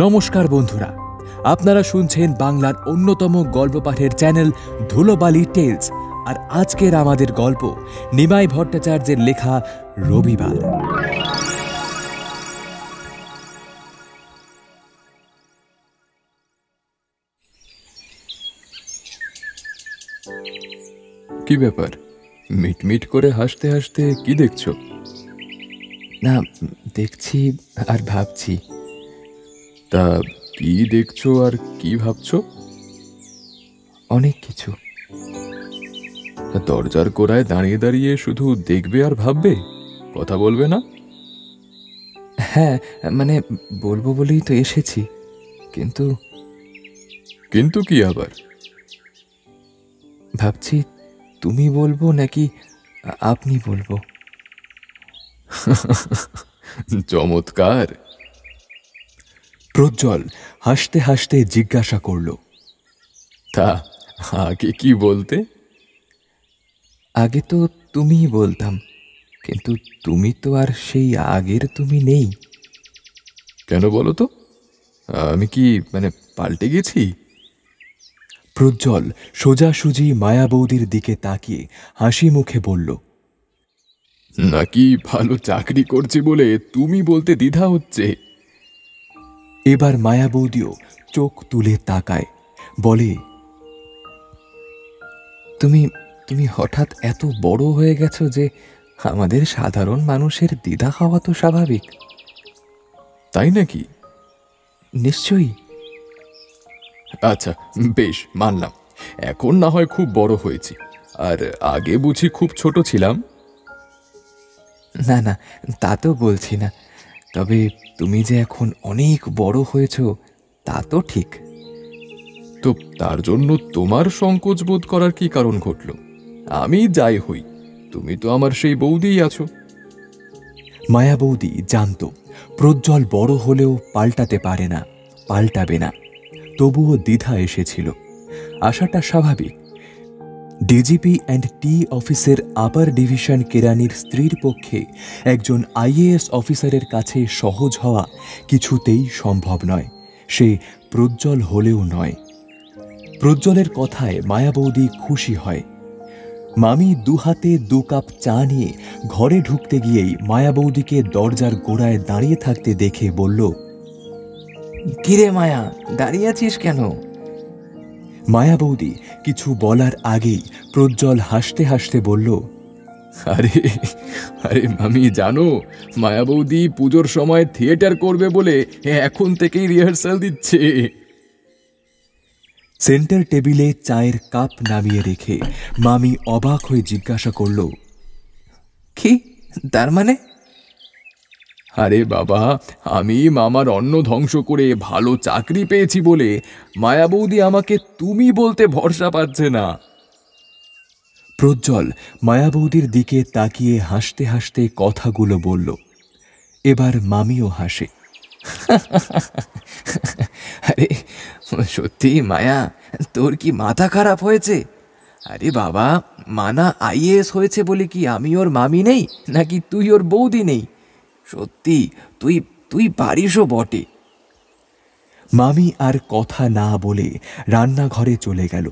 নমস্কার বন্ধুরা, আপনারা শুনছেন বাংলার অন্যতম গল্প পাঠের চ্যানেল ধুলোবালি টেলস। আর আজকের আমাদের গল্প নিমাই ভট্টাচার্যের লেখা রবিবার। কি ব্যাপার? মিটমিট করে হাসতে হাসতে কি দেখছো? না, দেখছি আর ভাবছি। তা কি দেখছো আর কি ভাবছো? অনেক কিছু। দরজার কোণায় দাঁড়িয়ে দাঁড়িয়ে শুধু দেখবে আর ভাববে, কথা বলবে না? হ্যাঁ, মানে বলবো বলেই তো এসেছি, কিন্তু কিন্তু কি আবার? ভাবছি তুমি বলবো নাকি আপনি বলবো। চমৎকার। প্রজ্জ্বল হাসতে হাসতে জিজ্ঞাসা করল, তা আগে কি বলতে? আগে তো তুমিই বলতাম, কিন্তু তুমি তো আর সেই আগের তুমি নেই। কেন বলো তো? আমি কি পাল্টে গেছি? প্রজ্জ্বল সোজাসুজি মায়া বৌদির দিকে তাকিয়ে হাসি মুখে বলল, নাকি ভালো চাকরি করছি বলে তুমি বলতে দ্বিধা হচ্ছে? এবার মায়া বৌদিও চোখ তুলে তাকায়, বলে, তুমি তুমি হঠাৎ এত বড় হয়ে গেছো যে আমাদের সাধারণ মানুষের দ্বিধা হওয়া তো স্বাভাবিক। তাই নাকি? নিশ্চয়ই। আচ্ছা, বেশ, মানলাম। এখন না হয় খুব বড় হয়েছি, আর আগে বুঝি খুব ছোট ছিলাম? না না, তা তো বলছি না, তবে তুমি যে এখন অনেক বড় হয়েছো তা তো ঠিক। তো তার জন্য তোমার সংকোচ বোধ করার কি কারণ ঘটল? আমি যাই হই, তুমি তো আমার সেই বৌদিই আছো। মায়া বৌদি জানত প্রজ্জ্বল বড় হলেও পাল্টাতে পারে না, পাল্টাবে না। তবুও দ্বিধা এসেছিল। আশাটা স্বাভাবিক। ডিজিপি অ্যান্ড টি অফিসের আপার ডিভিশন কেরানির স্ত্রীর পক্ষে একজন আইএএস অফিসারের কাছে সহজ হওয়া কিছুতেই সম্ভব নয়, সে প্রজ্জ্বল হলেও নয়। প্রজ্জ্বলের কথায় মায়া বৌদি খুশি হয়। মামি দুহাতে 2 কাপ চা নিয়ে ঘরে ঢুকতে গিয়েই মায়া বৌদিকে দরজার গোড়ায় দাঁড়িয়ে থাকতে দেখে বলল, কিরে মায়া, দাঁড়িয়ে আছিস কেন? মায়া বৌদি কিছু বলার আগেই প্রজ্জ্বল হাসতে হাসতে বলল, আরে আরে মামি, জানো মায়া বৌদি পুজোর সময় থিয়েটার করবে বলে এখন থেকেই রিহার্সাল দিচ্ছে। সেন্টার টেবিলে চায়ের কাপ নামিয়ে রেখে মামি অবাক হয়ে জিজ্ঞাসা করল, কি তার মানে? আরে বাবা, আমি মামার অন্ন ধ্বংস করে ভালো চাকরি পেয়েছি বলে মায়া বৌদি আমাকে তুমি বলতে ভরসা পাচ্ছে না। প্রজ্জ্বল মায়া বৌদির দিকে তাকিয়ে হাসতে হাসতে কথাগুলো বলল। এবার মামিও হাসে। আরে সত্যি মায়া, তোর কি মাথা খারাপ হয়েছে? আরে বাবা, মানা আইএএস হয়েছে বলে কি আমি ওর মামি নেই, নাকি তুই ওর বৌদি নেই? সত্যি তুই তুই পারিসও বটে। মামি আর কথা না বলে রান্নাঘরে চলে গেল।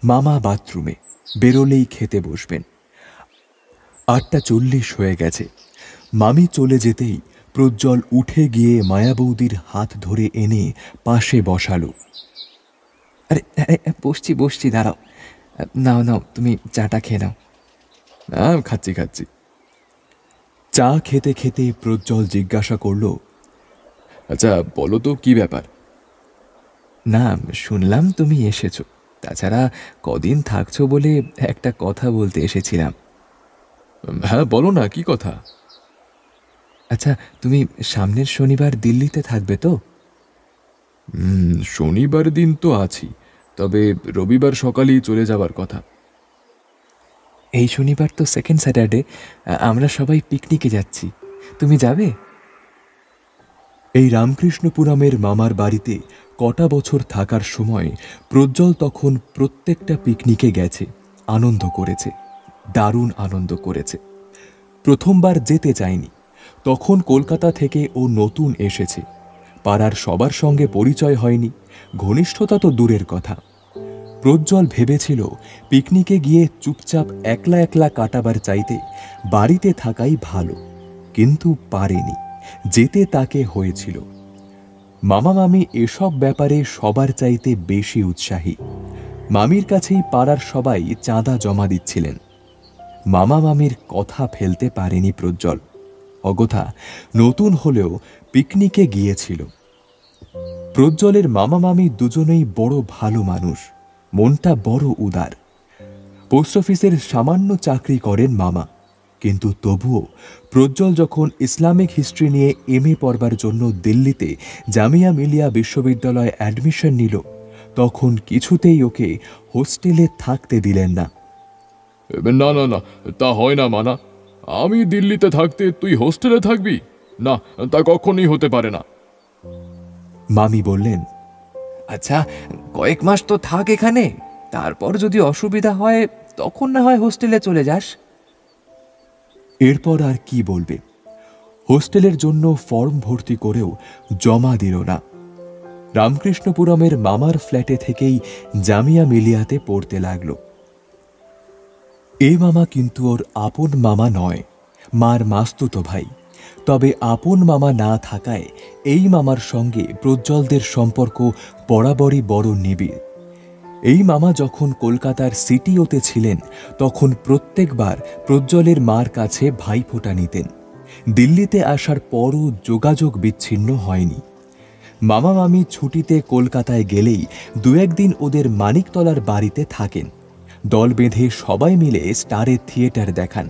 মামা বাথরুমে, বেরোলেই খেতে বসবেন। 8:40 হয়ে গেছে। মামি চলে যেতেই প্রজ্জ্বল উঠে গিয়ে মায়া বৌদির হাত ধরে এনে পাশে বসালো। আরে আরে, বসছি বসছি, দাঁড়াও। নাও নাও, তুমি চাটা খেয়ে নাও। খাচ্ছি খাচ্ছি। চা খেতে খেতে প্রজ্জ্বল জিজ্ঞাসা করল, আচ্ছা বলো তো, কি ব্যাপার? না, শুনলাম তুমি এসেছো, তাছাড়া কদিন থাকছো বলে একটা কথা বলতে এসেছিলাম। হ্যাঁ বলো না, কি কথা? আচ্ছা, তুমি সামনের শনিবার দিল্লিতে থাকবে তো? শনিবার দিন তো আছি, তবে রবিবার সকালেই চলে যাবার কথা। এই শনিবার তো সেকেন্ড স্যাটারডে, আমরা সবাই পিকনিকে যাচ্ছি, তুমি যাবে? এই রামকৃষ্ণপুরমের মামার বাড়িতে কটা বছর থাকার সময় প্রজ্জ্বল তখন প্রত্যেকটা পিকনিকে গেছে, আনন্দ করেছে, দারুণ আনন্দ করেছে। প্রথমবার যেতে চায়নি, তখন কলকাতা থেকে ও নতুন এসেছে। পাড়ার সবার সঙ্গে পরিচয় হয়নি, ঘনিষ্ঠতা তো দূরের কথা। প্রজ্জ্বল ভেবেছিল পিকনিকে গিয়ে চুপচাপ একলা একলা কাটাবার চাইতে বাড়িতে থাকাই ভালো, কিন্তু পারেনি, যেতে তাকে হয়েছিল। মামা মামি এসব ব্যাপারে সবার চাইতে বেশি উৎসাহী। মামির কাছেই পাড়ার সবাই চাঁদা জমা দিচ্ছিলেন। মামা মামির কথা ফেলতে পারেনি প্রজ্জ্বল, অগথা নতুন হলেও পিকনিকে গিয়েছিল। প্রজ্জ্বলের মামা মামি দুজনেই বড় ভালো মানুষ, মনটা বড় উদার। পোস্ট অফিসের সামান্য চাকরি করেন মামা, কিন্তু তবুও প্রজ্জ্বল যখন ইসলামিক হিস্ট্রি নিয়ে এমএ পড়বার জন্য দিল্লিতে জামিয়া মিলিয়া বিশ্ববিদ্যালয়ে অ্যাডমিশন নিল, তখন কিছুতেই ওকে হোস্টেলে থাকতে দিলেন না। না না না, তা হয় না মানা। আমি দিল্লিতে থাকতে তুই হোস্টেলে থাকবি? না, তা কখনই হতে পারে না। মামি বললেন, আচ্ছা, কয়েক মাস তো থাক এখানে, তারপর যদি অসুবিধা হয় তখন না হয় হোস্টেলে চলে যাস। এরপর আর কি বলবে? হোস্টেলের জন্য ফর্ম ভর্তি করেও জমা দিল না। রামকৃষ্ণপুরমের মামার ফ্ল্যাটে থেকেই জামিয়া মিলিয়াতে পড়তে লাগলো। এই মামা কিন্তু ওর আপন মামা নয়, মার মাস্তুতো ভাই। তবে আপন মামা না থাকায় এই মামার সঙ্গে প্রজ্জ্বলদের সম্পর্ক বরাবরই বড় নিবিড়। এই মামা যখন কলকাতার সিটিওতে ছিলেন, তখন প্রত্যেকবার প্রজ্জ্বলের মার কাছে ভাইফোঁটা নিতেন। দিল্লিতে আসার পরও যোগাযোগ বিচ্ছিন্ন হয়নি। মামা মামি ছুটিতে কলকাতায় গেলেই দু একদিন ওদের মানিকতলার বাড়িতে থাকেন। দল বেঁধে সবাই মিলে স্টারের থিয়েটার দেখান।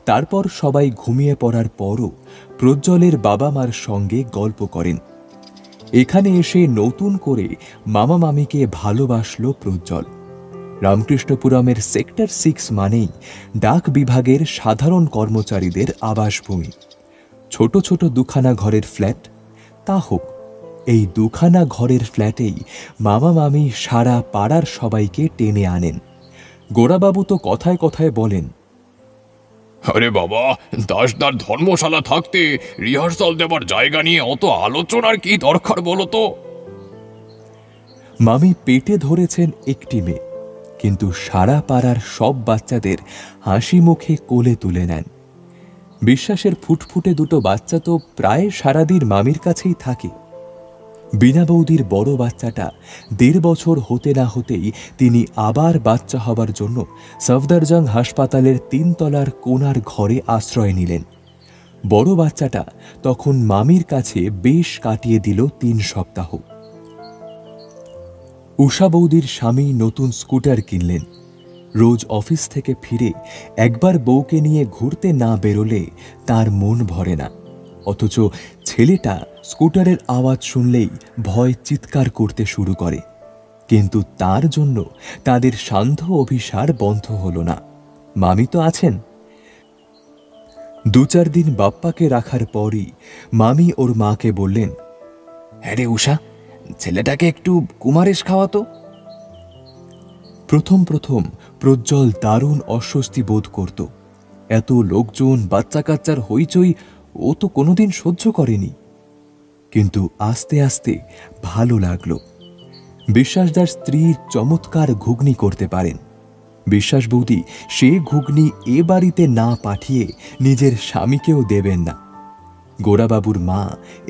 তারপর সবাই ঘুমিয়ে পড়ার পরও প্রজ্জ্বলের বাবা মার সঙ্গে গল্প করেন। এখানে এসে নতুন করে মামা মামিকে ভালোবাসল প্রজ্জ্বল। রামকৃষ্ণপুরমের সেক্টর 6 মানেই ডাক বিভাগের সাধারণ কর্মচারীদের আবাসভূমি। ছোট ছোট দুখানা ঘরের ফ্ল্যাট, তা হোক, এই দুখানা ঘরের ফ্ল্যাটেই মামা মামি সারা পাড়ার সবাইকে টেনে আনেন। গোরাবাবু তো কথায় কথায় বলেন, আরে বাবা, দাসদার ধর্মশালা থাকতে রিহার্সাল দেবার জায়গা নিয়ে অত আলোচনার কি দরকার বলো তো? মামি পেটে ধরেছেন একটি মেয়ে, কিন্তু সারা পাড়ার সব বাচ্চাদের হাসি মুখে কোলে তুলে নেন। বিশ্বাসের ফুটফুটে দুটো বাচ্চা তো প্রায় সারাদিন মামির কাছেই থাকে। বিনা বৌদির বড় বাচ্চাটা 1.5 বছর হতে না হতেই তিনি আবার বাচ্চা হবার জন্য সফদরজং হাসপাতালের 3 তলার কোণার ঘরে আশ্রয় নিলেন। বড় বাচ্চাটা তখন মামির কাছে বেশ কাটিয়ে দিল 3 সপ্তাহ। উষা বৌদির স্বামী নতুন স্কুটার কিনলেন। রোজ অফিস থেকে ফিরে একবার বউকে নিয়ে ঘুরতে না বেরোলে তার মন ভরে না, অথচ ছেলেটা স্কুটারের আওয়াজ শুনলেই ভয় চিৎকার করতে শুরু করে। কিন্তু তার জন্য তাদের সান্ধ্য অভিসার বন্ধ হলো না। মামি তো আছেন। 2-4 দিন বাপ্পাকে রাখার পরই মামি ওর মাকে বললেন, হ্যাঁ রে উষা, ছেলেটাকে একটু কুমারেশ খাওয়াতো। প্রথম প্রথম প্রজ্জ্বল দারুণ অস্বস্তি বোধ করত। এত লোকজন, বাচ্চা কাচ্চার হইচই ও তো কোনোদিন সহ্য করেনি। কিন্তু আস্তে আস্তে ভালো লাগলো। বিশ্বাসদার স্ত্রীর চমৎকার ঘুগনি করতে পারেন। বিশ্বাস বৌদি সে ঘুগনি এ বাড়িতে না পাঠিয়ে নিজের স্বামীকেও দেবেন না। গোরাবাবুর মা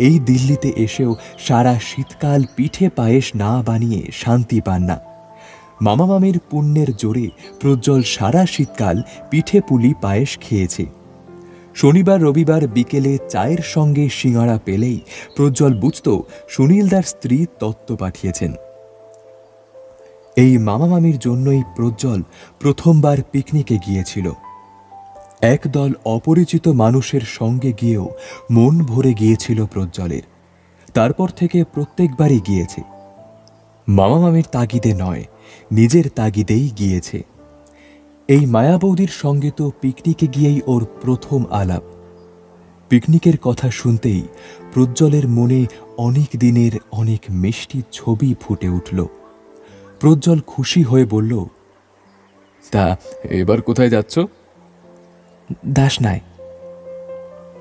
এই দিল্লিতে এসেও সারা শীতকাল পিঠে পায়েস না বানিয়ে শান্তি পান না। মামা মামির পুণ্যের জোরে প্রজ্জ্বল সারা শীতকাল পিঠে পুলি পায়েস খেয়েছে। শনিবার রবিবার বিকেলে চায়ের সঙ্গে সিঙাড়া পেলেই প্রজ্জ্বল বুঝত সুনীলদার স্ত্রী তত্ত্ব পাঠিয়েছেন। এই মামা মামির জন্যই প্রজ্জ্বল প্রথমবার পিকনিকে গিয়েছিল। একদল অপরিচিত মানুষের সঙ্গে গিয়েও মন ভরে গিয়েছিল প্রজ্জ্বলের। তারপর থেকে প্রত্যেকবারই গিয়েছে। মামা মামির তাগিদে নয়, নিজের তাগিদেই গিয়েছে। এই মায়া বৌদির সঙ্গে তো পিকনিকে গিয়েই ওর প্রথম আলাপ। পিকনিকের কথা শুনতেই প্রজ্জ্বলের মনে অনেক দিনের অনেক মিষ্টি ছবি ফুটে উঠল। প্রজ্জ্বল খুশি হয়ে বলল, তা এবার কোথায় যাচ্ছ? দাসনায়।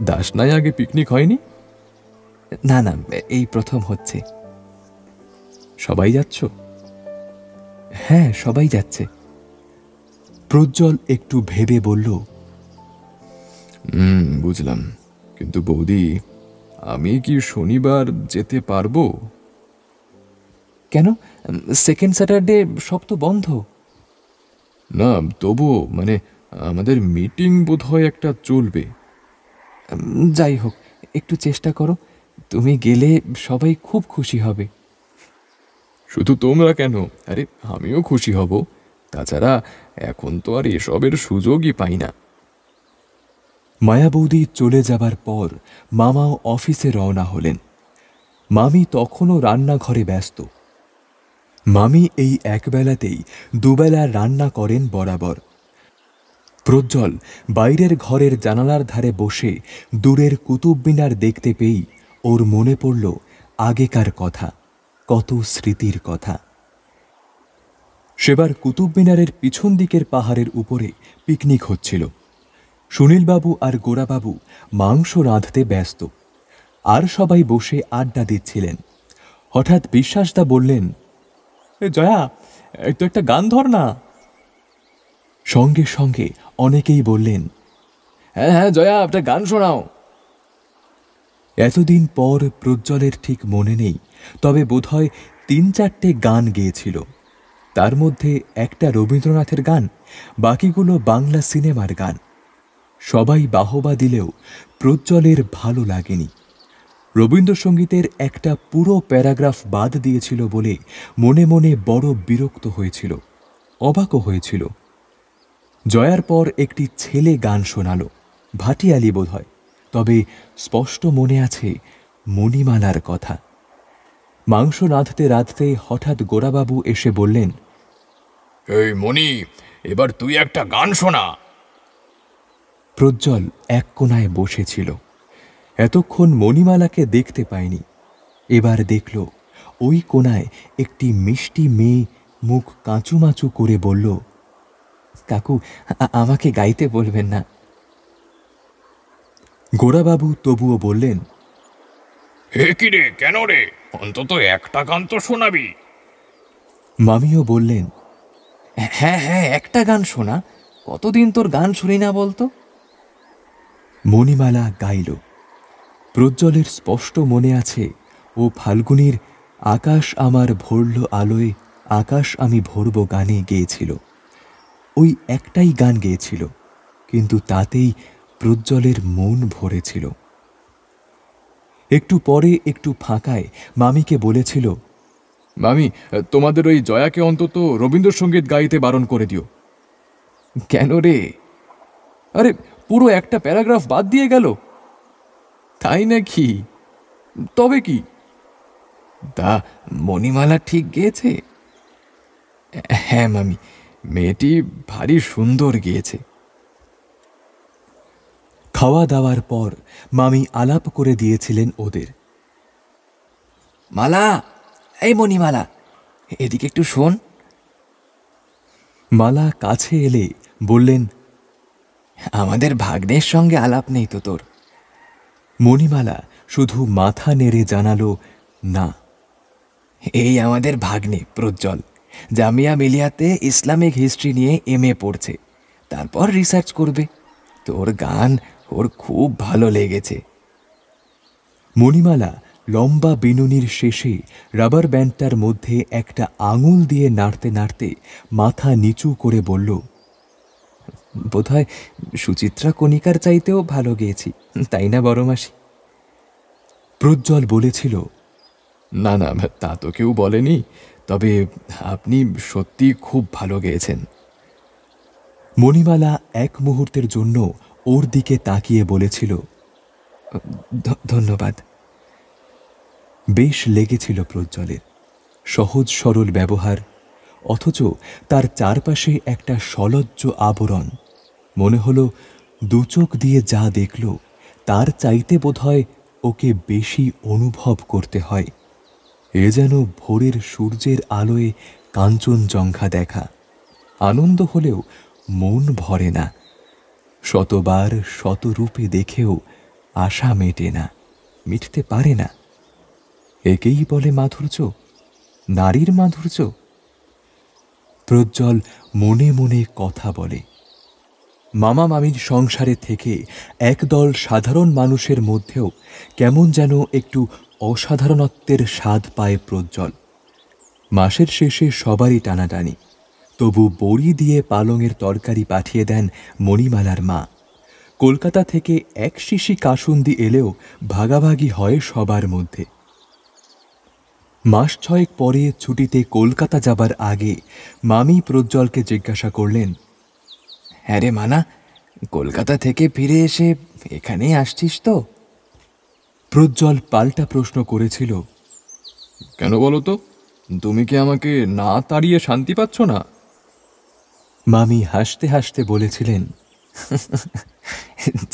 দাসনায় আগে পিকনিক হয়নি? না না, এই প্রথম হচ্ছে। সবাই যাচ্ছ? হ্যাঁ, সবাই যাচ্ছে। প্রজ্জ্বল একটু ভেবে বলল, বুঝলাম, কিন্তু বৌদি, আমি কি শনিবার যেতে পারবো? কেন? সেকেন্ড স্যাটারডে সব তো বন্ধ। না, তবুও মানে আমাদের মিটিং বোধহয় একটা চলবে। যাই হোক, একটু চেষ্টা করো। তুমি গেলে সবাই খুব খুশি হবে। শুধু তোমরা কেন, আরে আমিও খুশি হব। তাছাড়া এখন তো আর এসবের সুযোগই পাই না। মায়া বৌদি চলে যাবার পর মামাও অফিসে রওনা হলেন। মামি তখনও রান্নাঘরে ব্যস্ত। মামি এই একবেলাতেই দুবেলা রান্না করেন বরাবর। প্রজ্জ্বল বাইরের ঘরের জানালার ধারে বসে দূরের কুতুব মিনার দেখতে পেয়েই ওর মনে পড়ল আগেকার কথা, কত স্মৃতির কথা। সেবার কুতুব মিনারের পিছন দিকের পাহাড়ের উপরে পিকনিক হচ্ছিল। সুনীলবাবু আর গোরাবাবু মাংস রাঁধতে ব্যস্ত, আর সবাই বসে আড্ডা দিচ্ছিলেন। হঠাৎ বিশ্বাসদা বললেন, এ জয়া, একটু একটা গান ধর না। সঙ্গে সঙ্গে অনেকেই বললেন, হ্যাঁ হ্যাঁ জয়া, একটা গান শোনাও। এতদিন পর প্রজ্জ্বলের ঠিক মনে নেই, তবে বোধহয় ৩-৪টে গান গেয়েছিল। তার মধ্যে একটা রবীন্দ্রনাথের গান, বাকিগুলো বাংলা সিনেমার গান। সবাই বাহবা দিলেও প্রজ্জ্বলের ভালো লাগেনি। রবীন্দ্রসঙ্গীতের একটা পুরো প্যারাগ্রাফ বাদ দিয়েছিল বলে মনে মনে বড় বিরক্ত হয়েছিল, অবাকও হয়েছিল। জয়ার পর একটি ছেলে গান শোনালো, ভাটিয়ালি বোধ হয়, তবে স্পষ্ট মনে আছে মণিমালার কথা। মাংস রাঁধতে রাঁধতে হঠাৎ গোরাবাবু এসে বললেন, এই মণি, এবার তুই একটা গান শোনা। প্রজ্জ্বল এক কোণায় বসেছিল। এতক্ষণ মণিমালাকে দেখতে পায়নি, এবার দেখল ওই কোণায় একটি মিষ্টি মেয়ে মুখ কাঁচুমাচু করে বলল, কাকু, আমাকে গাইতে বলবেন না। গোরাবাবু তবুও বললেন, হে কি রে, কেন রে, অন্তত একটা গান তো শোনাবি। মামিও বললেন, হ্যাঁ হ্যাঁ, একটা গান শোনা, কতদিন তোর গান শুনি না বলতো। মণিমালা গাইল। প্রজ্জ্বলের স্পষ্ট মনে আছে ও ফাল্গুনির আকাশ আমার ভরল আলোয়, আকাশ আমি ভরব গানে গেয়েছিল। ওই একটাই গান গেয়েছিল, কিন্তু তাতেই প্রজ্জ্বলের মন ভরেছিল। একটু পরে একটু ফাঁকায় মামিকে বলেছিল, মামি, তোমাদের ওই জয়াকে অন্তত রবীন্দ্রসঙ্গীত গাইতে বারণ করে দিও। কেন রে? আরে পুরো একটা প্যারাগ্রাফ বাদ দিয়ে গেল। তাই নাকি? তবে কি? তা মণিমালা ঠিক গেয়েছে? হ্যাঁ মামি, মেয়েটি ভারী সুন্দর গিয়েছে। খাওয়া দাওয়ার পর মামি আলাপ করে দিয়েছিলেন ওদের। মালা, এই মণিমালা, এদিকে একটু শোন। মালা কাছে এলে বললেন, আমাদের ভাগ্নের সঙ্গে আলাপ নেই তো তোর? মণিমালা শুধু মাথা নেড়ে জানালো, না। এই আমাদের ভাগ্নে প্রজ্জ্বল, জামিয়া মিলিয়াতে ইসলামিক হিস্ট্রি নিয়ে এমএ পড়ছে, তারপর রিসার্চ করবে। তোর গান ওর খুব ভালো লেগেছে। মণিমালা লম্বা বিনুনির শেষে রাবার ব্যান্ডটার মধ্যে একটা আঙুল দিয়ে নাড়তে নাড়তে মাথা নিচু করে বলল, বোধহয় সুচিত্রা কণিকার চাইতেও ভালো গেয়েছি, তাই না বড় মাসি? প্রজ্জ্বল বলেছিল, না না, তা তো কেউ বলেনি, তবে আপনি সত্যি খুব ভালো গেয়েছেন। মণিমালা এক মুহূর্তের জন্য ওর দিকে তাকিয়ে বলেছিল, ধন্যবাদ। বেশ লেগেছিল প্রজ্জ্বলের সহজ সরল ব্যবহার, অথচ তার চারপাশে একটা সলজ্জ আবরণ। মনে হলো দুচোখ দিয়ে যা দেখল তার চাইতে বোধহয় ওকে বেশি অনুভব করতে হয়। এ যেন ভোরের সূর্যের আলোয় কাঞ্চনজঙ্ঘা দেখা। আনন্দ হলেও মন ভরে না, শতবার শতরূপে দেখেও আশা মেটে না, মিটতে পারে না। একেই বলে মাধুর্য, নারীর মাধুর্য। প্রজ্জ্বল মনে মনে কথা বলে। মামা মামির সংসারে থেকে একদল সাধারণ মানুষের মধ্যেও কেমন যেন একটু অসাধারণত্বের স্বাদ পায় প্রজ্জ্বল। মাসের শেষে সবারই টানাটানি, তবু বড়ি দিয়ে পালংয়ের তরকারি পাঠিয়ে দেন মণিমালার মা। কলকাতা থেকে এক শিশি কাসুন্দি এলেও ভাগাভাগি হয় সবার মধ্যে। মাস ছয়েক পরে ছুটিতে কলকাতা যাবার আগে মামি প্রজ্জ্বলকে জিজ্ঞাসা করলেন, হ্যাঁ রে মানা, কলকাতা থেকে ফিরে এসে এখানেই আসছিস তো? প্রজ্জ্বল পাল্টা প্রশ্ন করেছিল, কেন বলো তো? তুমি কি আমাকে না তাড়িয়ে শান্তি পাচ্ছ না? মামি হাসতে হাসতে বলেছিলেন,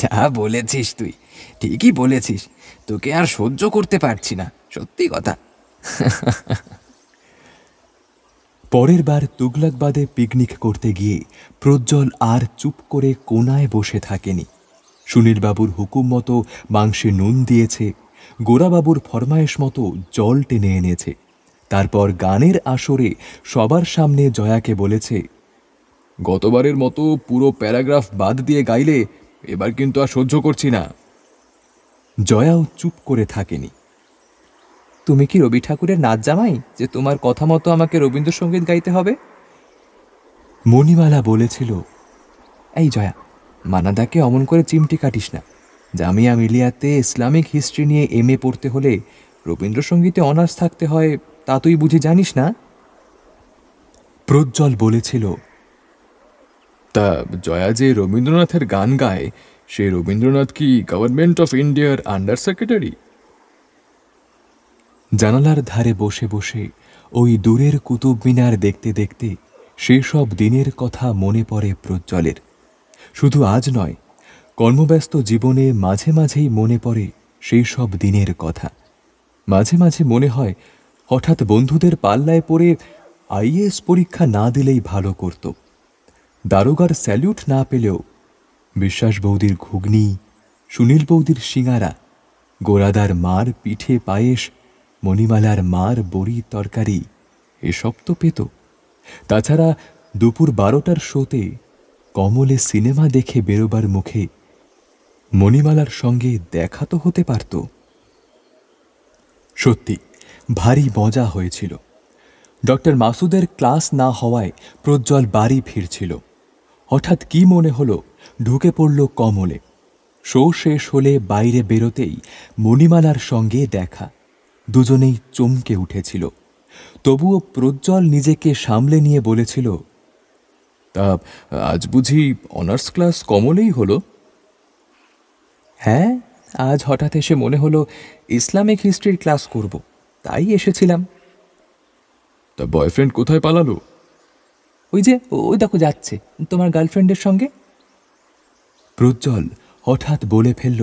যা বলেছিস তুই, ঠিকই বলেছিস। তোকে আর সহ্য করতে পারছি না, সত্যি কথা। পরের বার তুগলকবাদে পিকনিক করতে গিয়ে প্রজ্জ্বল আর চুপ করে কোনায় বসে থাকেনি। সুনীলবাবুর হুকুম মতো মাংসে নুন দিয়েছে, গোরাবাবুর ফরমায়েশ মতো জল টেনে এনেছে। তারপর গানের আসরে সবার সামনে জয়াকে বলেছে, গতবারের মতো পুরো প্যারাগ্রাফ বাদ দিয়ে গাইলে এবার কিন্তু আর সহ্য করছি না। জয়াও চুপ করে থাকেনি। তুমি কি রবি ঠাকুরের নাচ জামাই যে তোমার কথা মতো আমাকে রবীন্দ্রসঙ্গীত গাইতে হবে? মণিমালা বলেছিল, এই জয়া, মানাদাকে অমন করে চিমটি কাটিস না। জামিয়া মিলিয়াতে ইসলামিক হিস্ট্রি নিয়ে MA পড়তে হলে রবীন্দ্রসঙ্গীতে অনার্স থাকতে হয়, তা তুই বুঝি জানিস না? প্রজ্জ্বল বলেছিল, তা জয়া যে রবীন্দ্রনাথের গান গায়, সে রবীন্দ্রনাথ কি গভর্নমেন্ট অফ ইন্ডিয়ার আন্ডার সেক্রেটারি? জানালার ধারে বসে বসে ওই দূরের কুতুব মিনার দেখতে দেখতে সেসব দিনের কথা মনে পড়ে প্রজ্জ্বলের। শুধু আজ নয়, কর্মব্যস্ত জীবনে মাঝে মাঝেই মনে পড়ে সেই সব দিনের কথা। মাঝে মাঝে মনে হয় হঠাৎ বন্ধুদের পাল্লায় পড়ে IAS পরীক্ষা না দিলেই ভালো করত। দারোগার স্যালিউট না পেলেও বিশ্বাস বৌদির ঘুগনি, সুনীল বৌদির সিঙারা, গোরাদার মার পিঠে পায়েস, মণিমালার মার বড়ি তরকারি এসব তো পেত। তাছাড়া দুপুর 12টার শোতে কমলে সিনেমা দেখে বেরোবার মুখে মণিমালার সঙ্গে দেখা তো হতে পারত। সত্যি ভারী মজা হয়েছিল। ডক্টর মাসুদের ক্লাস না হওয়ায় প্রজ্জ্বল বাড়ি ফিরছিল। হঠাৎ কি মনে হলো, ঢুকে পড়ল কমলে। শো শেষ হলে বাইরে বেরোতেই মণিমালার সঙ্গে দেখা। দুজনেই চমকে উঠেছিল। তবুও প্রজ্জ্বল নিজেকে সামলে নিয়ে বলেছিল, তা আজ বুঝি অনার্স ক্লাস কমলেই হলো? হ্যাঁ, আজ হঠাৎ এসে মনে হলো ইসলামিক হিস্ট্রির ক্লাস করব, তাই এসেছিলাম। তা বয়ফ্রেন্ড কোথায় পালালো? ওই যে ওই দেখো যাচ্ছে তোমার গার্লফ্রেন্ডের সঙ্গে। প্রজ্জ্বল হঠাৎ বলে ফেলল,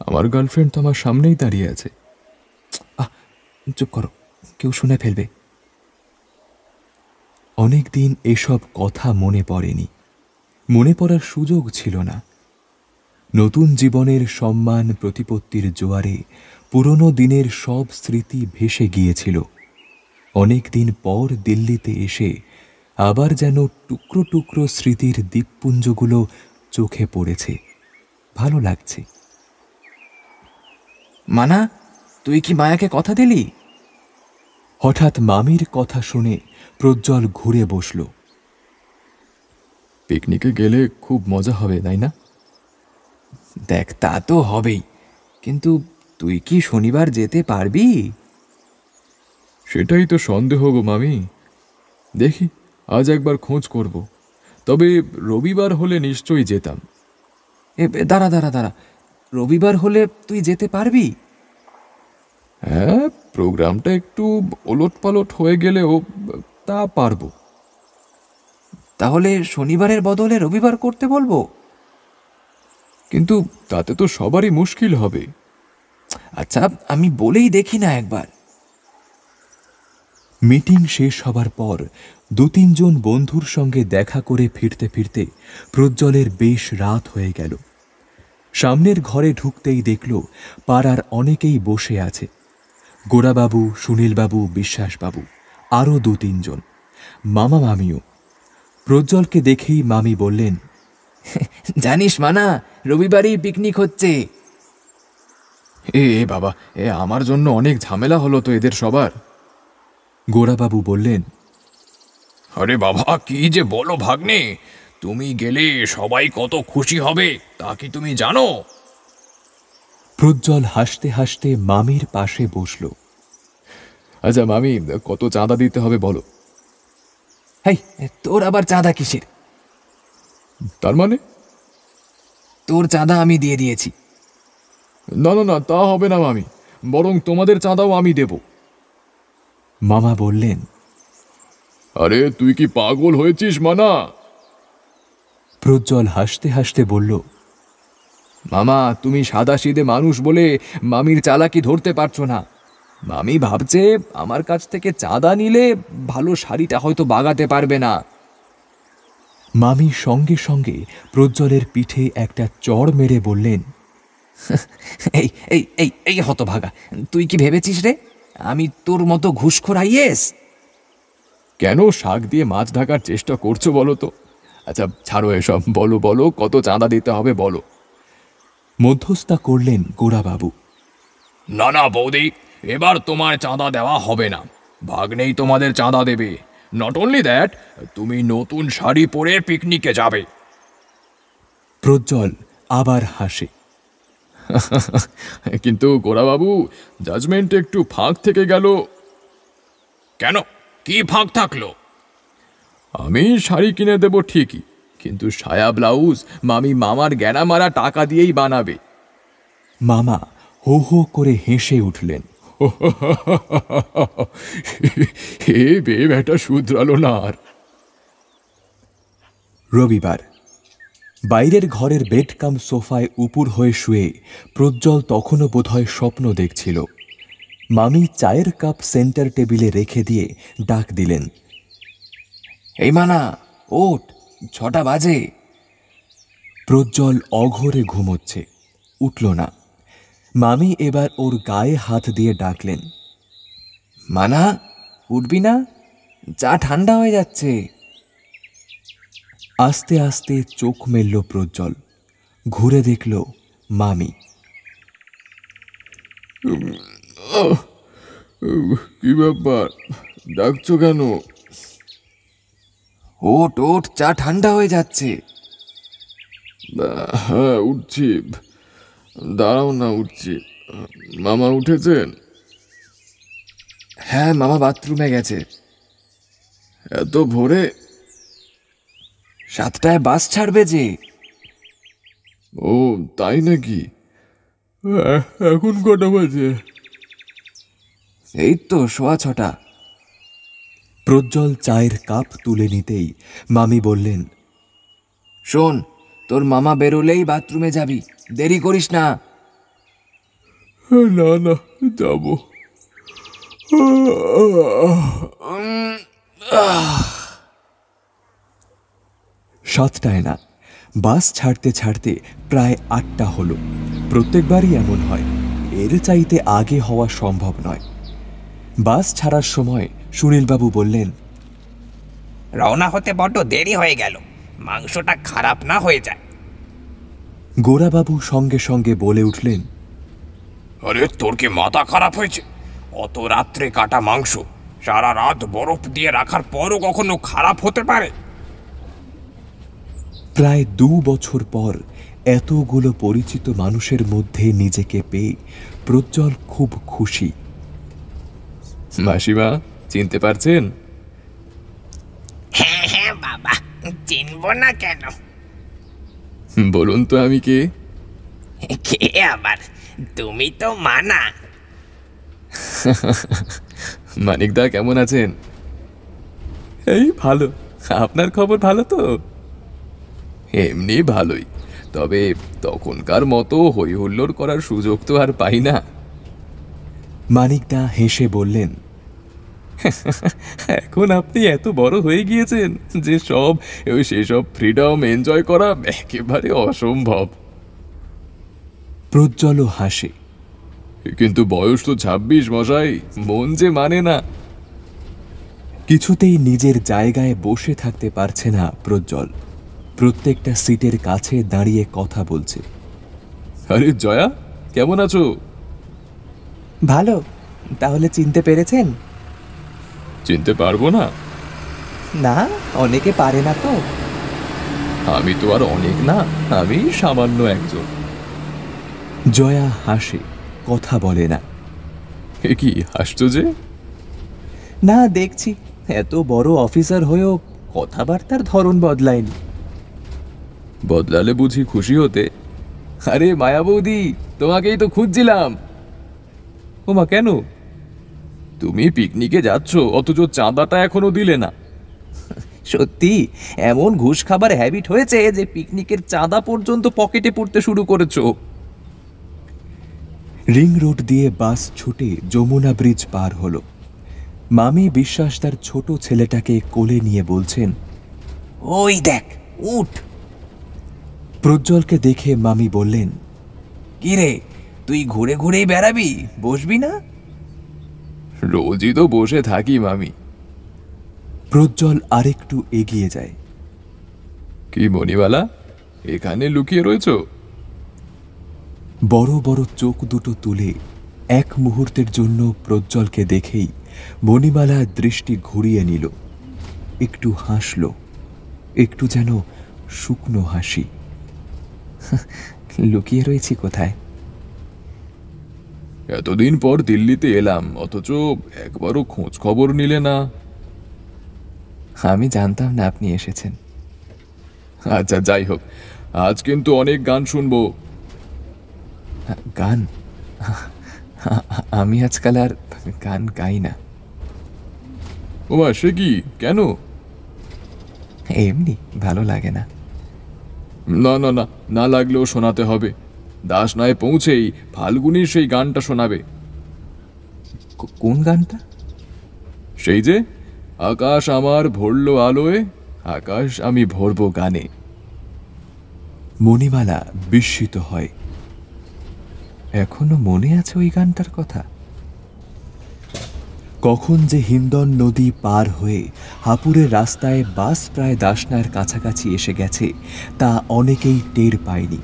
আমার গার্লফ্রেন্ড তো আমার সামনেই দাঁড়িয়ে আছে। চুপ করো, কেউ শুনে ফেলবে। অনেকদিন এসব কথা মনে পড়েনি, মনে পড়ার সুযোগ ছিল না। নতুন জীবনের সম্মান প্রতিপত্তির জোয়ারে পুরনো দিনের সব স্মৃতি ভেসে গিয়েছিল। অনেক দিন পর দিল্লিতে এসে আবার যেন টুকরো টুকরো স্মৃতির দ্বীপপুঞ্জগুলো চোখে পড়েছে। ভালো লাগছে। মানা, তুই কি মায়াকে কথা দিলি? হঠাৎ মামির কথা শুনে প্রজ্জ্বল ঘুরে বসল। পিকনিকে গেলে খুব মজা হবে, তাই না? দেখ, তা তো হবেই, কিন্তু তুই কি শনিবার যেতে পারবি? সেটাই তো সন্দেহ গো মামি। দেখি, আজ একবার খোঁজ করব। তবে রবিবার হলে নিশ্চয়ই যেতাম। দাঁড়া দাঁড়া দাঁড়া, রবিবার হলে তুই যেতে পারবি? হ্যাঁ, প্রোগ্রামটা একটু ওলটপালট হয়ে গেলেও তা পারবো। তাহলে শনিবারের বদলে রবিবার করতে বলবো। কিন্তু তাতে তো সবারই মুশকিল হবে। আচ্ছা, আমি বলেই দেখি না একবার। মিটিং শেষ হবার পর 2-3 জন বন্ধুর সঙ্গে দেখা করে ফিরতে ফিরতে প্রজ্জ্বলের বেশ রাত হয়ে গেল। সামনের ঘরে ঢুকতেই দেখল পাড়ার অনেকেই বসে আছে। গোরাবাবু, সুনীলবাবু, বিশ্বাসবাবু, আরও 2-3 জন, মামা মামিও। প্রজ্জ্বলকে দেখেই মামি বললেন, জানিস মানা, রবিবারই পিকনিক হচ্ছে। এ বাবা, আমার জন্য অনেক ঝামেলা হলো তো এদের সবার। গোরাবাবু বললেন, আরে বাবা, কি যে বলো ভাগ্নে, তুমি গেলে সবাই কত খুশি হবে তা কি তুমি জানো? প্রজ্জ্বল হাসতে হাসতে মামির পাশে বসল। আচ্ছা মামি, কত চাঁদা দিতে হবে বলো? হেই, তোর আবার চাঁদা কিসের? তার মানে? তোর চাঁদা আমি দিয়ে দিয়েছি। না না না, তা হবে না মামি, বরং তোমাদের চাঁদাও আমি দেব। মামা বললেন, আরে তুই কি পাগল হয়েছিস মানা? প্রজ্জ্বল হাসতে হাসতে বলল, মামা, তুমি সাদাসিধে মানুষ বলে মামির চালাকি ধরতে পারছো না। মামি ভাবছে আমার কাছ থেকে চাঁদা নিলে ভালো শাড়িটা হয়তো বাগাতে পারবে না। মামি সঙ্গে সঙ্গে প্রজ্জ্বলের পিঠে একটা চড় মেরে বললেন, এই এই এই এই হতভাগা, তুই কি ভেবেছিস রে আমি তোর মতো ঘুষখোর আইএস? কেন শাক দিয়ে মাছ ঢাকার চেষ্টা করছো বলো তো? আচ্ছা ছাড়ো এসব, বলো বলো, কত চাঁদা দিতে হবে বলো। মধ্যস্থতা করলেন গোরাবাবু। না না বৌদি, এবার তোমার চাঁদা দেওয়া হবে না, ভাগ্নেই তোমাদের চাঁদা দেবে। নট অনলি দ্যাট, তুমি নতুন শাড়ি পরে পিকনিকে যাবে। প্রজ্জ্বল আবার হাসে। কিন্তু গোরাবাবু, জাজমেন্ট একটু ফাঁক থেকে গেল। কেন, কি ফাঁক থাকলো? আমি শাড়ি কিনে দেব ঠিকই, কিন্তু সায়া ব্লাউজ মামি মামার গ্যানা মারা টাকা দিয়েই বানাবে। মামা হো হো করে হেসে উঠলেন। হে বে বেটা, শুধরালো না আর। রবিবার। বাইরের ঘরের বেড কাম সোফায় উপুর হয়ে শুয়ে প্রজ্জ্বল তখনও বোধহয় স্বপ্ন দেখছিল। মামি চায়ের কাপ সেন্টার টেবিলে রেখে দিয়ে ডাক দিলেন, এই মানা, ওঠ, 6টা বাজে। প্রজ্জ্বল অঘোরে ঘুমোচ্ছে, উঠল না। মামি এবার ওর গায়ে হাত দিয়ে ডাকলেন, মানা, উঠবি না? চা ঠান্ডা হয়ে যাচ্ছে। আস্তে আস্তে চোখ মেলল প্রজ্জ্বল, ঘুরে দেখল মামি। কি ব্যাপার, ডাকছো কেন? ওঠ ওঠ, চা ঠান্ডা হয়ে যাচ্ছে। হ্যাঁ উঠছি, দাঁড়াও না, উঠছি। মামা উঠেছেন? হ্যাঁ, মামা বাথরুমে গেছে। এত ভোরে? 7টায় বাস ছাড়বে যে। ও তাই নাকি? এখন কটা বাজে? এই তো 6:15। প্রজ্জ্বল চায়ের কাপ তুলে নিতেই মামি বললেন, শোন, তোর মামা বেরোলেই বাথরুমে যাবি, দেরি করিস না। না না, যাবো। 7টায় না, বাস ছাড়তে ছাড়তে প্রায় 8টা হলো। প্রত্যেকবারই এমন হয়, এর চাইতে আগে হওয়া সম্ভব নয়। বাস ছাড়ার সময় সুনীলবাবু বললেন, রওনা হতে বড্ড দেরি হয়ে গেল, মাংসটা খারাপ না হয়ে যায়। গোরাবাবু সঙ্গে সঙ্গে বলে উঠলেন, আরে তোর কি মাথা খারাপ হয়েছে? অত রাত্রে কাটা মাংস সারা রাত বরফ দিয়ে রাখার পরও কখনো খারাপ হতে পারে? প্রায় 2 বছর পর এতগুলো পরিচিত মানুষের মধ্যে নিজেকে পেয়ে প্রজ্জ্বল খুব খুশি। মাসিমা, চিনতে পারছেন? হ্যাঁ হ্যাঁ বাবা, চিনব না কেন? বলুন তো আমি কে? কে আবার? তুমি তো মানা। মানিকদা কেমন আছেন? এই ভালো, আপনার খবর ভালো তো? এমনি ভালোই, তবে তখনকার মতো হই হুল্লোড় করার সুযোগ তো আর পাই না। মানিকদা হেসে বললেন, এখন আপনি এত বড় হয়ে গিয়েছেন যে সেসব ফ্রিডম এনজয় করা একেবারে অসম্ভব। প্রজ্জ্বলও হাসে। কিন্তু বয়স তো 26 মশাই, মন যে মানে না। কিছুতেই নিজের জায়গায় বসে থাকতে পারছে না প্রজ্জ্বল। প্রত্যেকটা সিটের কাছে দাঁড়িয়ে কথা বলছে। আরে জয়া, কেমন আছো? ভালো। তাহলে চিনতে পেরেছেন? চিনতে পারবো না? না, অনেকে পারে না তো। আমি তো আর অনেক না, আমি সামান্য একজন। জয়া হাসে, কথা বলে না। এ কি হাসছো যে? না, দেখছি এত বড় অফিসার হয়েও কথাবার্তার ধরন বদলায়নি। বদলালে বুঝি খুশি হতে? আরে মায়া বৌদি, তোমাকেই তো খুঁজছিলাম। ওমা, কেন? তুমি পিকনিকে যাচ্ছ অথচ চাঁদাটা এখনো দিলে না। সত্যি এমন ঘুষ খাবার হ্যাবিট হয়েছে যে পিকনিকের চাঁদা পর্যন্ত পকেটে পড়তে শুরু করেছো। রিং রোড দিয়ে বাস ছুটে যমুনা ব্রিজ পার হলো। মামি বিশ্বাস তার ছোট ছেলেটাকে কোলে নিয়ে বলছেন, ওই দেখ, উঠ। প্রজ্জ্বলকে দেখে মামি বললেন, কি রে, তুই ঘুরে ঘুরেই বেড়াবি, বসবি না? রোজই তো বসে থাকি মামি। প্রজ্জ্বল আরেকটু এগিয়ে যায়। কি মণিবালা, এখানে লুকিয়ে রয়েছো? বড় বড় চোখ দুটো তুলে এক মুহূর্তের জন্য প্রজ্জ্বলকে দেখেই মণিমালা দৃষ্টি ঘুরিয়ে নিল। একটু হাসল, একটু যেন শুকনো হাসি। লুকিয়ে রয়েছি কোথায়? এতদিন পর দিল্লিতে এলাম, অথচ একবারও খোঁজ খবর নিলে না। আমি জানতাম না আপনি এসেছেন। আচ্ছা, যাই হোক, আজ কিন্তু অনেক গান শুনবো। গান? আমি আজকাল আর গান গাই না। ওমা, সে কি, কেন? এমনি ভালো লাগে না। না না না, না লাগলেও শোনাতে হবে। দাস নয় পৌঁছেই ফাল্গুনির সেই গানটা শোনাবে। কোন গানটা? সেই যে, আকাশ আমার ভরলো আলোয়, আকাশ আমি ভরবো গানে। মণিমালা বিস্মিত হয়। এখনো মনে আছে ওই গানটার কথা? কখন যে হিন্দন নদী পার হয়ে হাপুরের রাস্তায় বাস প্রায় দাসনার কাছাকাছি এসে গেছে তা অনেকেই টের পায়নি।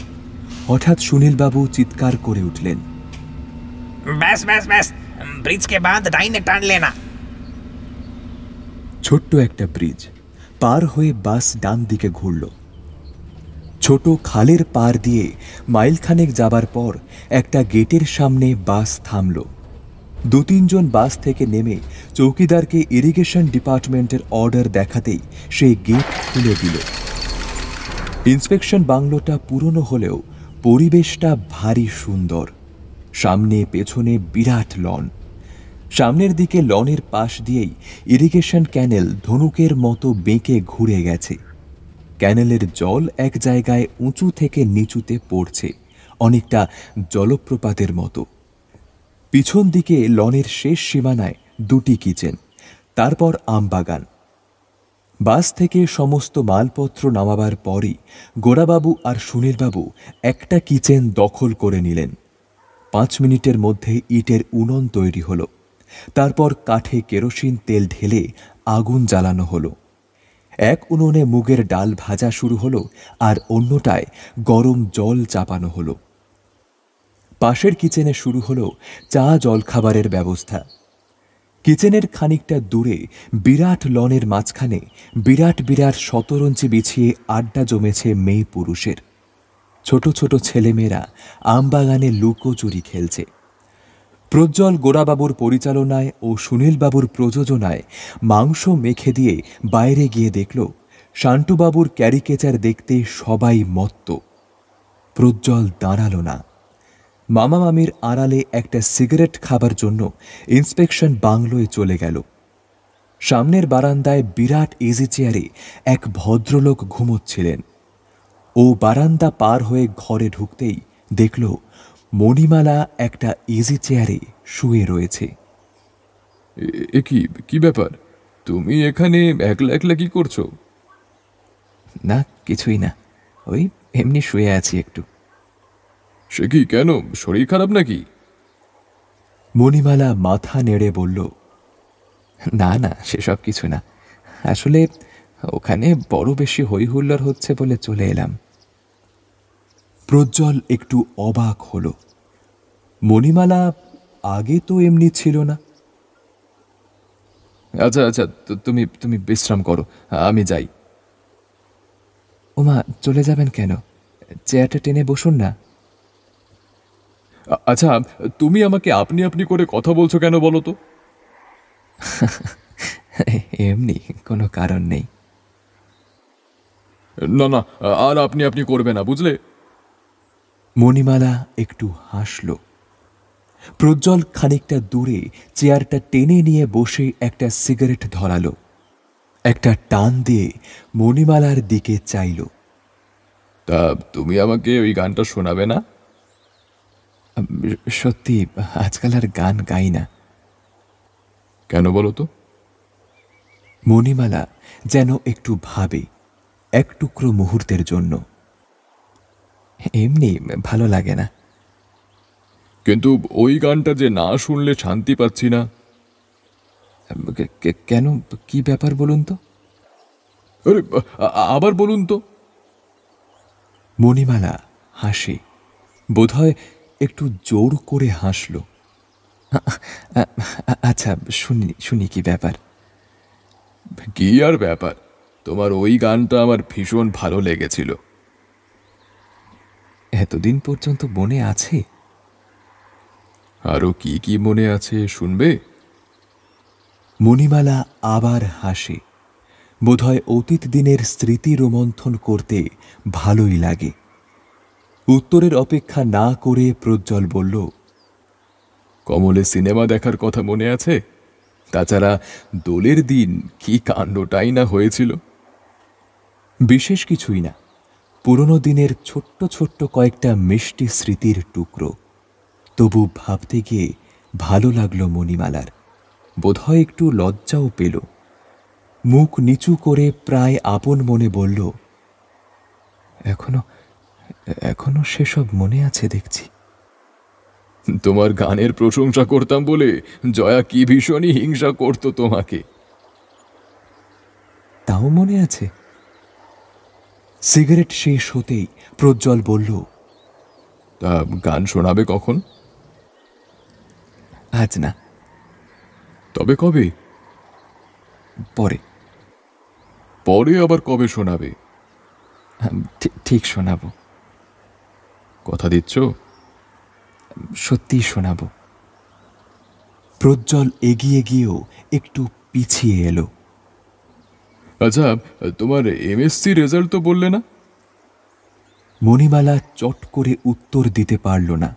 হঠাৎ সুনীলবাবু চিৎকার করে উঠলেন, ব্যাস ব্যাস ব্যাস, ব্রিজকে বাঁধ, ডাইনে টান লেনা। ছোট্ট একটা ব্রিজ পার হয়ে বাস ডান দিকে ঘুরল। ছোট খালের পার দিয়ে মাইলখানেক যাবার পর একটা গেটের সামনে বাস থামল। দু তিনজন বাস থেকে নেমে চৌকিদারকে ইরিগেশন ডিপার্টমেন্টের অর্ডার দেখাতেই সেই গেট খুলে দিল। ইন্সপেকশন বাংলোটা পুরনো হলেও পরিবেশটা ভারী সুন্দর। সামনে পেছনে বিরাট লন। সামনের দিকে লনের পাশ দিয়েই ইরিগেশন ক্যানেল ধনুকের মতো বেঁকে ঘুরে গেছে। ক্যানেলের জল এক জায়গায় উঁচু থেকে নিচুতে পড়ছে, অনেকটা জলপ্রপাতের মতো। পিছন দিকে লনের শেষ সীমানায় দুটি কিচেন, তারপর আমবাগান। বাস থেকে সমস্ত মালপত্র নামাবার পরই গোরাবাবু আর সুনীলবাবু একটা কিচেন দখল করে নিলেন। 5 মিনিটের মধ্যে ইটের উনুন তৈরি হলো। তারপর কাঠে কেরোসিন তেল ঢেলে আগুন জ্বালানো হলো। এক উনুনে মুগের ডাল ভাজা শুরু হলো, আর অন্যটায় গরম জল চাপানো হলো। পাশের কিচেনে শুরু হলো চা জলখাবারের ব্যবস্থা। কিচেনের খানিকটা দূরে বিরাট লনের মাঝখানে বিরাট বিরাট শতরঞ্চি বিছিয়ে আড্ডা জমেছে মেয়ে পুরুষের। ছোট ছোট ছেলেমেয়েরা আমবাগানে লুকোচুরি খেলছে। প্রজ্জ্বল গোরাবাবুর পরিচালনায় ও সুনীলবাবুর প্রযোজনায় মাংস মেখে দিয়ে বাইরে গিয়ে দেখল শান্টুবাবুর ক্যারিকেচার দেখতে সবাই মত্ত। প্রজ্জ্বল দাঁড়ালো না। মামা মামির আড়ালে একটা সিগারেট খাবার জন্য ইন্সপেকশন বাংলোয় চলে গেল। সামনের বারান্দায় বিরাট ইজি চেয়ারে এক ভদ্রলোক ঘুমোচ্ছিলেন। ও বারান্দা পার হয়ে ঘরে ঢুকতেই দেখল মণিমালা একটা ইজি চেয়ারে শুয়ে রয়েছে। এ কি, কি ব্যাপার? তুমি এখানে একলা একলা কি করছো? না, কিছুই না, ওই এমনি শুয়ে আছি একটু। সে কি, কেন, শরীর খারাপ নাকি? মণিমালা মাথা নেড়ে বলল, না না, সেসব কিছু না। আসলে ওখানে বড় বেশি হই হুল্লোড় হচ্ছে বলে চলে এলাম। প্রজ্জ্বল একটু অবাক হল। মণিমালা আগে তো এমনি ছিল না। আচ্ছা আচ্ছা, তুমি তুমি বিশ্রাম করো, আমি যাই। ওমা, চলে যাবেন কেন? চেয়ারটা টেনে বসুন না। আচ্ছা, তুমি আমাকে আপনি আপনি করে কথা বলছো কেন বলো তো? এমনি, কোনো কারণ নেই। না না, আর আপনি আপনি করবে না, বুঝলে? মণিমালা একটু হাসল। প্রজ্জ্বল খানিকটা দূরে চেয়ারটা টেনে নিয়ে বসে একটা সিগারেট ধরালো। একটা টান দিয়ে মণিমালার দিকে চাইল। তা তুমি আমাকে ওই গানটা শোনাবে না? সত্যি আজকাল আর গান গাই না। কেন বলো তো? মণিমালা যেন একটু ভাবে, এক টুকরো মুহূর্তের জন্য। এমনি ভালো লাগে না। কিন্তু ওই গানটা যে না শুনলে শান্তি পাচ্ছি না। কেন, কি ব্যাপার বলুন তো? আরে, আবার বলুন তো। মণিমালা হাসে, বোধহয় একটু জোর করে হাসল। আচ্ছা, শুনি শুনি, কি ব্যাপার? কি আর ব্যাপার, তোমার ওই গানটা আমার ভীষণ ভালো লেগেছিল। এতদিন পর্যন্ত মনে আছে? আরো কি কি মনে আছে শুনবে? মণিমালা আবার হাসে, বোধহয় অতীত দিনের স্মৃতি রোমন্থন করতে ভালোই লাগে। উত্তরের অপেক্ষা না করে প্রজ্জ্বল বলল, কমলে সিনেমা দেখার কথা মনে আছে? তাছাড়া দোলের দিন কি কাণ্ডটাই না হয়েছিল। বিশেষ কিছুই না, পুরনো দিনের ছোট্ট ছোট্ট কয়েকটা মিষ্টি স্মৃতির টুকরো। তবু ভাবতে গিয়ে ভালো লাগলো মণিমালার, বোধহয় একটু লজ্জাও পেল। মুখ নিচু করে প্রায় আপন মনে বলল, এখনো এখনো সেসব মনে আছে দেখছি। তোমার গানের প্রশংসা করতাম বলে জয়া কি ভীষণই হিংসা করত তোমাকে। তাও মনে আছে? সিগারেট শেষ হতেই প্রজ্জ্বল বলল, তা গান শোনাবে কখন? আজ না। তবে কবে? পরে। পরে আবার কবে শোনাবে? ঠিক শোনাবো। কথা দিচ্ছ? সত্যি শোনাবো। প্রজ্জ্বল এগিয়ে গিয়েও একটু পিছিয়ে এলো। আচ্ছা, তোমার এমএসসি রেজাল্ট তো বললে না? মণিমালা চট করে উত্তর দিতে পারল না।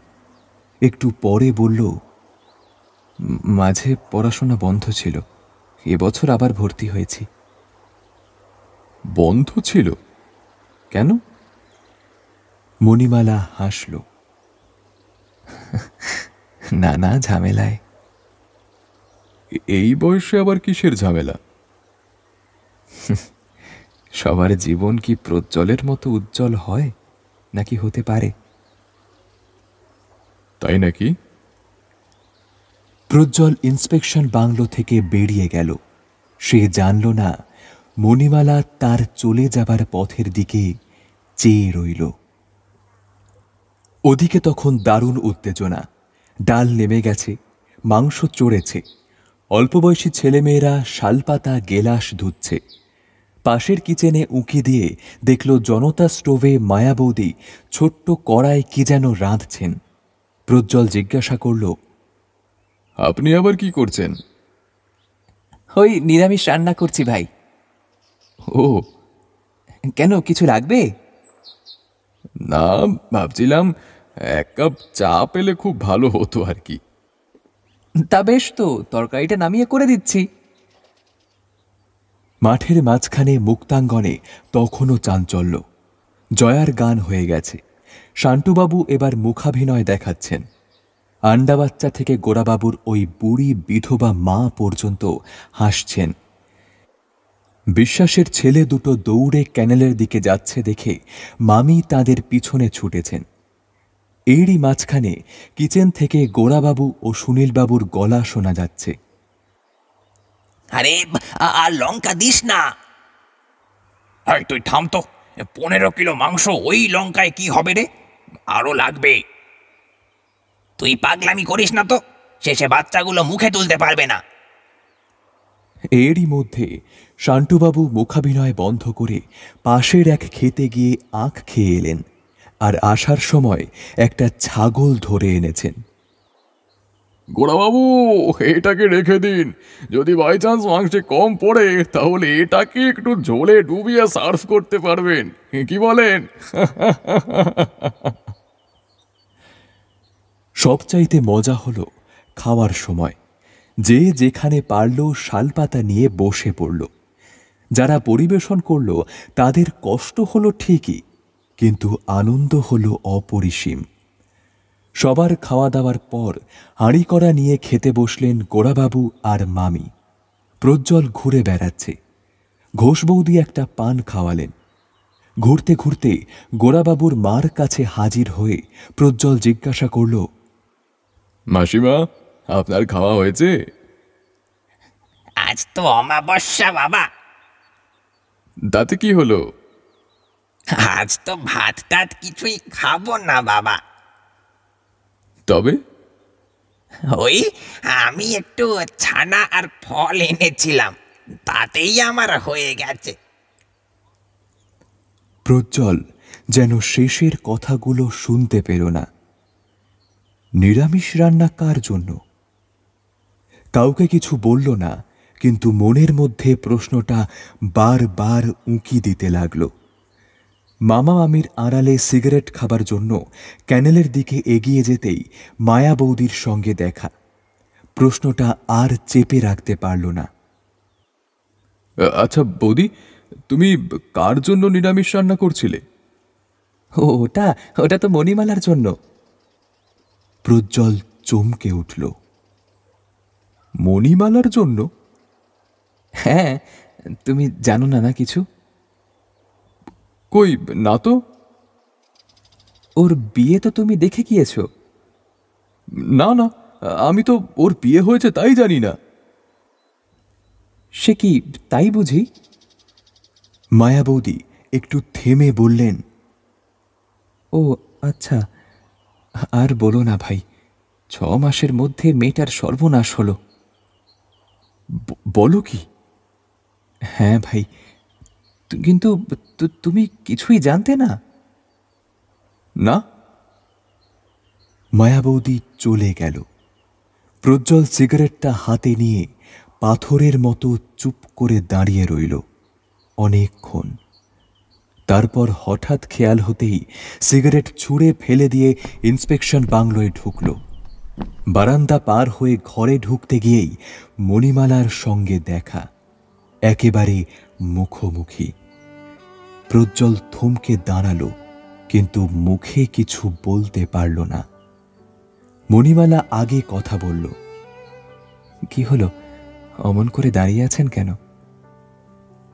একটু পরে বলল, মাঝে পড়াশোনা বন্ধ ছিল, এবছর আবার ভর্তি হয়েছি। বন্ধ ছিল? কেন? মণিমালা হাসল। নানা ঝামেলায়। এই বয়সে আবার কিসের ঝামেলা? সবার জীবন কি প্রজ্জ্বলের মতো উজ্জ্বল হয়, নাকি হতে পারে? তাই নাকি? প্রজ্জ্বল ইন্সপেকশন বাংলো থেকে বেরিয়ে গেল। সে জানল না মণিমালা তার চলে যাবার পথের দিকে চেয়ে রইল। ওদিকে তখন দারুণ উত্তেজনা। ডাল নেমে গেছে, মাংস চড়েছে, অল্পবয়সী ছেলেমেয়েরা শালপাতা গেলাস ধুচ্ছে। পাশের কিচেনে উঁকি দিয়ে দেখল জনতা স্টোভে মায়া বৌদি ছোট্ট কড়ায় কি যেন রাঁধছেন। প্রজ্জ্বল জিজ্ঞাসা করল, আপনি আবার কি করছেন? ওই নিরামিষ রান্না করছি ভাই। ও, কেন, কিছু লাগবে? না, ভাবছিলাম এক কাপ চা পেলে খুব ভালো হতো আর কি। তা বেশ, তো তরকারিটা নামিয়ে করে দিচ্ছি। মাঠের মাঝখানে মুক্তাঙ্গনে তখনও চাঞ্চল্য। জয়ার গান হয়ে গেছে। শান্টুবাবু এবার মুখাভিনয় দেখাচ্ছেন। আন্ডা বাচ্চা থেকে গোড়াবাবুর ওই বুড়ি বিধবা মা পর্যন্ত হাসছেন। বিশ্বাসের ছেলে দুটো দৌড়ে ক্যানেলের দিকে যাচ্ছে দেখে মামি তাদের পিছনে ছুটেছেন। এরই মাঝখানে কিচেন থেকে গোড়াবাবু ও সুনীলবাবুর গলা শোনা যাচ্ছে। আরে আর লঙ্কা দিস না। এই তুই থাম তো, 15 কিলো মাংস ওই লঙ্কায় কি হবে রে? আরো লাগবে। তুই পাগলামি করিস না তো, শেষে বাচ্চাগুলো মুখে তুলতে পারবে না। এরই মধ্যে শান্টুবাবু মুখাভিনয় বন্ধ করে পাশের এক খেতে গিয়ে আখ খেয়ে এলেন, আর আসার সময় একটা ছাগল ধরে এনেছেন। গোড়াবাবু, এটাকে রেখে দিন। যদি বাই চান্স মাংসে কম পড়ে তাহলে এটাকে একটু ঝোলে ডুবিয়ে সার্ভ করতে পারবেন, কি বলেন? সবচাইতে মজা হলো খাওয়ার সময় যে যেখানে পারল শালপাতা নিয়ে বসে পড়ল। যারা পরিবেশন করল তাদের কষ্ট হলো ঠিকই, কিন্তু আনন্দ হলো অপরিসীম। সবার খাওয়া দাওয়ার পর হাঁড়ি কড়া নিয়ে খেতে বসলেন গোড়াবাবু আর মামি। প্রজ্জ্বল ঘুরে বেড়াচ্ছে। ঘোষ বৌদি একটা পান খাওয়ালেন। ঘুরতে ঘুরতে গোড়াবাবুর মার কাছে হাজির হয়ে প্রজ্জ্বল জিজ্ঞাসা করল, মাসিমা, আপনার খাওয়া হয়েছে? আজ তো অমাবস্যা বাবা। তাতে কি হলো? আজ তো ভাত টাত কিছুই খাবো না বাবা। তবে ওই আমি একটু ছানা আর ফল এনেছিলাম, তাতেই আমার হয়ে গেছে। প্রজ্জ্বল যেন শেষের কথাগুলো শুনতে পেল না। নিরামিষ রান্না কার জন্য? কাউকে কিছু বলল না, কিন্তু মনের মধ্যে প্রশ্নটা বারবার উঁকি দিতে লাগল। মামা মামির আড়ালে সিগারেট খাবার জন্য ক্যানেলের দিকে এগিয়ে যেতেই মায়া বৌদির সঙ্গে দেখা। প্রশ্নটা আর চেপে রাখতে পারল না। আচ্ছা বৌদি, তুমি কার জন্য নিরামিষ রান্না করছিলে? ওটা ওটা তো মণিমালার জন্য। প্রজ্জ্বল চমকে উঠল। মণিমালার জন্য? হ্যাঁ, তুমি জানো না না কিছু? কই না তো। ওর বিয়ে তো তুমি দেখে গিয়েছো। না না, আমি তো ওর বিয়ে হয়েছে তাই জানি না। সে কি তাই বুঝি? মায়া বৌদি একটু থেমে বললেন, ও আচ্ছা, আর বলো না ভাই, 6 মাসের মধ্যে মেয়েটার সর্বনাশ হলো। বলো কি? হ্যাঁ ভাই, কিন্তু তুমি কিছুই জানতে না? না। মায়া বৌদি চলে গেল। প্রজ্জ্বল সিগারেটটা হাতে নিয়ে পাথরের মতো চুপ করে দাঁড়িয়ে রইল অনেকক্ষণ। তারপর হঠাৎ খেয়াল হতেই সিগারেট ছুঁড়ে ফেলে দিয়ে ইন্সপেকশন বাংলোয় ঢুকল। বারান্দা পার হয়ে ঘরে ঢুকতে গিয়েই মণিমালার সঙ্গে দেখা, একেবারে মুখোমুখি। প্রজ্জ্বল থমকে দাঁড়ালো, কিন্তু মুখে কিছু বলতে পারল না। মণিমালা আগে কথা বলল। কি হলো, অমন করে দাঁড়িয়ে আছেন কেন?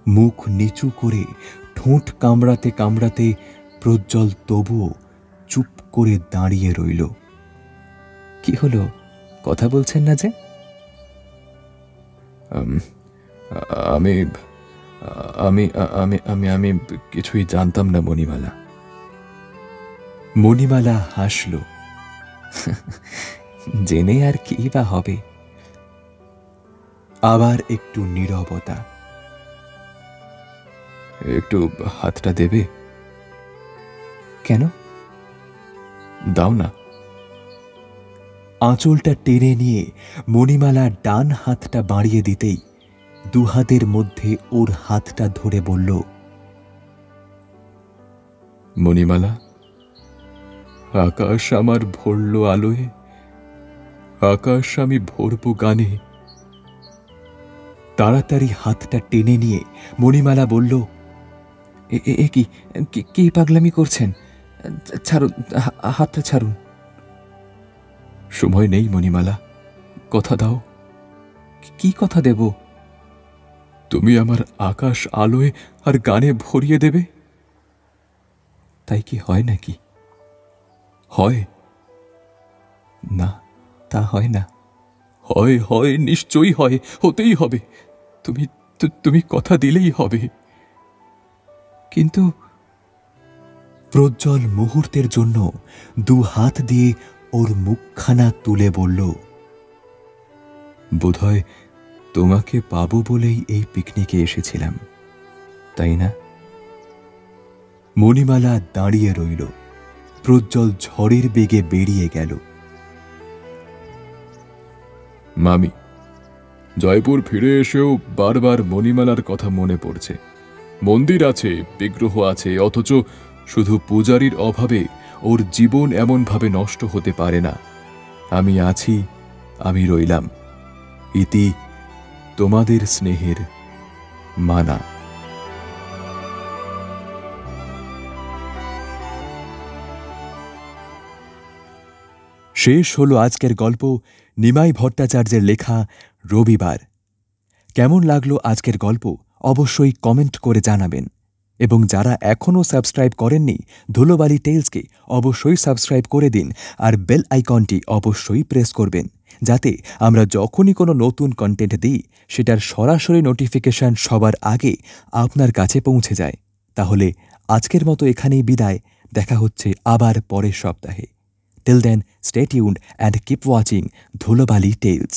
মুখ নিচু করে ঠোঁট কামড়াতে কামড়াতে প্রজ্জ্বল তবুও চুপ করে দাঁড়িয়ে রইল। কি হলো, কথা বলছেন না যে? আমি আমি আমি আমি আমি কিছুই জানতাম না মণিমালা। মণিমালা হাসল। জেনে আর কি বা হবে। আবার একটু নীরবতা। একটু হাতটা দেবে? কেন? দাও না। আঁচলটা টেনে নিয়ে মণিমালা ডান হাতটা বাড়িয়ে দিতেই দুহাতের মধ্যে ওর হাতটা ধরে বলল, মণিমালা, আকাশ আমার ভরল আলোয়, আকাশ আমি ভরব গানে। তাড়াতাড়ি হাতটা টেনে নিয়ে মণিমালা বলল, এ কি কি পাগলামি করছেন? ছাড়ুন, হাতটা ছাড়ুন। সময় নেই মণিমালা, কথা দাও। কি কথা দেব? তুমি আমার আকাশ আলোয় আর গানে ভরিয়ে দেবে। তাই কি হয় নাকি? হয়। না, তা হয় না। হয় হয়, নিশ্চয়ই হয়, হতেই হবে। তুমি কথা দিলেই হবে। কিন্তু প্রজ্জ্বল মুহূর্তের জন্য 2 হাত দিয়ে ওর মুখখানা তুলে বলল, বোধহয় তোমাকে পাবো বলেই এই পিকনিকে এসেছিলাম, তাই না? মণিমালা দাঁড়িয়ে রইল। প্রজ্জ্বল ঝড়ের বেগে বেরিয়ে গেল। মামি, জয়পুর ফিরে এসেও বারবার মণিমালার কথা মনে পড়ছে। মন্দির আছে, বিগ্রহ আছে, অথচ শুধু পূজারীর অভাবে ওর জীবন এমনভাবে নষ্ট হতে পারে না। আমি আছি, আমি রইলাম। ইতি তোমাদের স্নেহের মানা। শেষ হলো আজকের গল্প নিমাই ভট্টাচার্যের লেখা রবিবার। কেমন লাগলো আজকের গল্প অবশ্যই কমেন্ট করে জানাবেন, এবং যারা এখনও সাবস্ক্রাইব করেননি ধুলোবালি টেলসকে অবশ্যই সাবস্ক্রাইব করে দিন, আর বেল আইকনটি অবশ্যই প্রেস করবেন, যাতে আমরা যখনই কোনো নতুন কন্টেন্ট দিই সেটার সরাসরি নোটিফিকেশন সবার আগে আপনার কাছে পৌঁছে যায়। তাহলে আজকের মতো এখানেই বিদায়, দেখা হচ্ছে আবার পরের সপ্তাহে। Till then, stay tuned and keep watching Dhulobali Tales.